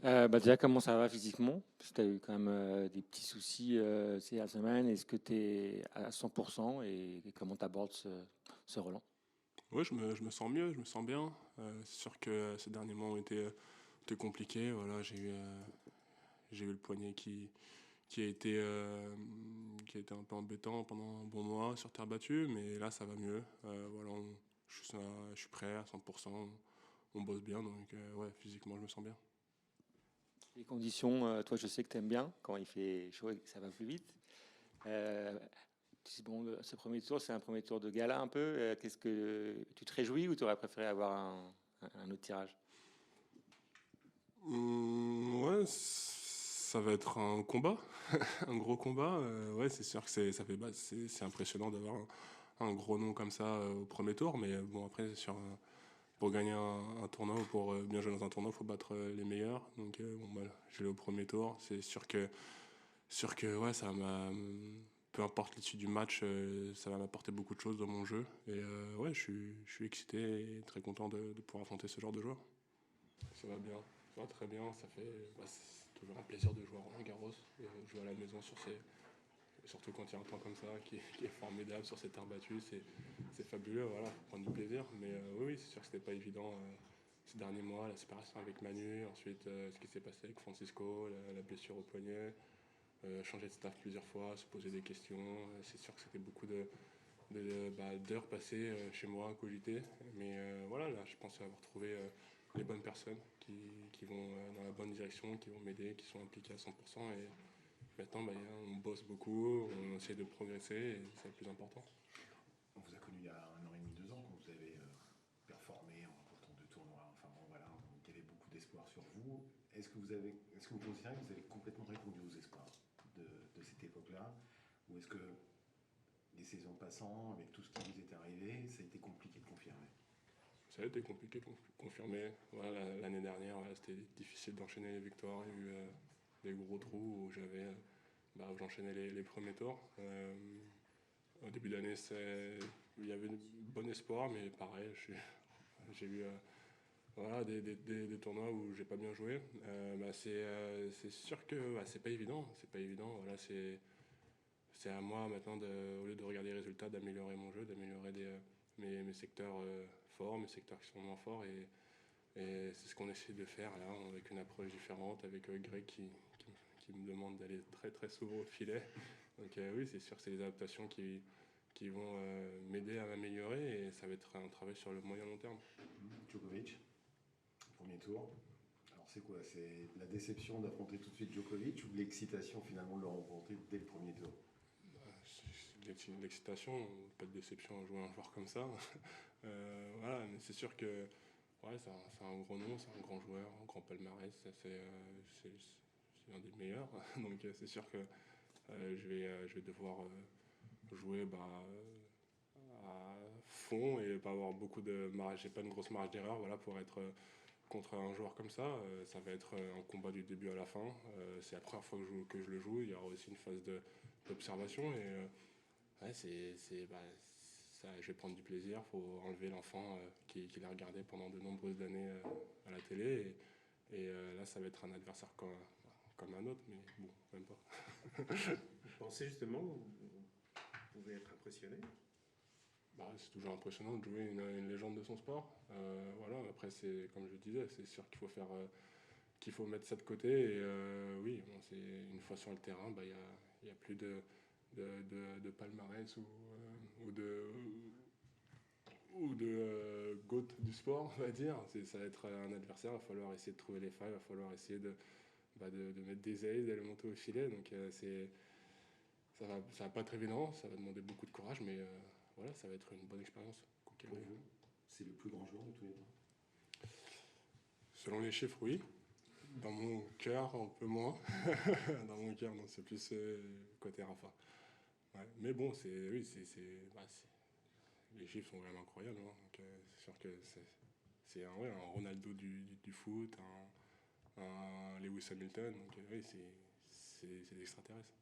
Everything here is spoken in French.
Déjà, comment ça va physiquement? Parce que tu as eu quand même des petits soucis ces dernières semaines. Est-ce que tu es à 100% et comment tu abordes ce Roland? Ouais, je me sens mieux, je me sens bien. C'est sûr que ces derniers mois ont été compliqués. Voilà, j'ai eu le poignet qui a qui a été un peu embêtant pendant un bon mois sur terre battue, mais là ça va mieux. Voilà, je suis prêt à 100%. On bosse bien, donc ouais, physiquement je me sens bien. Les conditions, toi, je sais que tu aimes bien quand il fait chaud et que ça va plus vite. Euh, bon, ce premier tour, c'est un premier tour de gala un peu. Qu'est-ce que tu te réjouis ou tu aurais préféré avoir un autre tirage? Ouais, ça va être un combat, un gros combat. Ouais, c'est sûr que ça fait c'est impressionnant d'avoir un gros nom comme ça au premier tour, mais bon après c'est sûr. Pour gagner un tournoi ou pour bien jouer dans un tournoi, il faut battre les meilleurs. Donc bon, bah, je l'ai au premier tour. C'est sûr que ouais, peu importe l'issue du match, ça va m'apporter beaucoup de choses dans mon jeu. Et ouais, je suis excité et très content de pouvoir affronter ce genre de joueur. Ça va bien, ça va très bien. C'est toujours un plaisir de jouer à Roland Garros, jouer à la maison surtout quand il y a un temps comme ça qui est formidable sur cette terre battue, c'est fabuleux, voilà, faut prendre du plaisir. Mais oui, oui, c'est sûr que c'était pas évident ces derniers mois, la séparation avec Manu, ensuite ce qui s'est passé avec Francisco, la blessure au poignet, changer de staff plusieurs fois, se poser des questions. C'est sûr que c'était beaucoup d'heures passées chez moi à cogiter. Mais voilà, là, je pense avoir trouvé les bonnes personnes qui vont dans la bonne direction, qui vont m'aider, qui sont impliquées à 100%. Et maintenant, bah, on bosse beaucoup, on essaie de progresser et c'est le plus important. On vous a connu il y a un an et demi, 2 ans, quand vous avez performé en remportant 2 tournois. Enfin bon, voilà, donc il y avait beaucoup d'espoir sur vous. Est-ce que vous considérez que vous avez complètement répondu aux espoirs de cette époque-là? Ou est-ce que les saisons passant, avec tout ce qui vous est arrivé, ça a été compliqué de confirmer? Ça a été compliqué de confirmer. Voilà, l'année dernière, voilà, c'était difficile d'enchaîner les victoires. Il y a eu des gros trous où j'enchaînais les premiers tours. Au début d'année, il y avait un bon espoir, mais pareil, j'ai eu voilà, des tournois où j'ai pas bien joué. C'est sûr que bah, c'est pas évident. C'est pas évident. Voilà, c'est à moi maintenant, au lieu de regarder les résultats, d'améliorer mon jeu, d'améliorer mes secteurs forts, mes secteurs qui sont moins forts. Et c'est ce qu'on essaie de faire là, avec une approche différente, avec Greg qui me demande d'aller très très souvent au filet. Donc oui, c'est sûr que c'est des adaptations qui vont m'aider à m'améliorer et ça va être un travail sur le moyen long terme. Djokovic, premier tour. Alors c'est quoi? C'est la déception d'affronter tout de suite Djokovic ou l'excitation finalement de le rencontrer dès le premier tour? L'excitation, pas de déception à jouer un joueur comme ça. Voilà, mais c'est sûr que ouais, c'est un gros nom, c'est un grand joueur, un grand palmarès, c'est un des meilleurs. Donc c'est sûr que je vais devoir jouer à fond et pas avoir beaucoup de marge, j'ai pas une grosse marge d'erreur voilà, pour être contre un joueur comme ça. Ça va être un combat du début à la fin. C'est la première fois que je le joue. Il y aura aussi une phase d'observation et ouais, je vais prendre du plaisir. Il faut enlever l'enfant qui l'a regardé pendant de nombreuses années à la télé. Là, ça va être un adversaire comme un autre, mais bon, même pas. Vous pensez justement, vous pouvez être impressionné? Bah, c'est toujours impressionnant de jouer une légende de son sport. Voilà, après, c'est comme je disais, c'est sûr qu'il faut mettre ça de côté. Et oui, bon, c'est une fois sur le terrain, bah, il y a plus de palmarès ou de GOAT du sport, on va dire. Ça va être un adversaire, il va falloir essayer de trouver les failles, il va falloir essayer de mettre des ailes, d'aller monter au filet. Donc ça va pas être évident, ça va demander beaucoup de courage, mais voilà, ça va être une bonne expérience. Pour vous, c'est le plus grand joueur de tous les temps? Selon les chiffres, oui. Dans mon cœur, un peu moins. Dans mon cœur, non, c'est plus côté Rafa. Ouais. Mais bon, oui, les chiffres sont vraiment incroyables. Hein. Donc, c'est sûr que c'est ouais, un Ronaldo du foot, un Lewis Hamilton. Donc, oui, c'est des extraterrestres.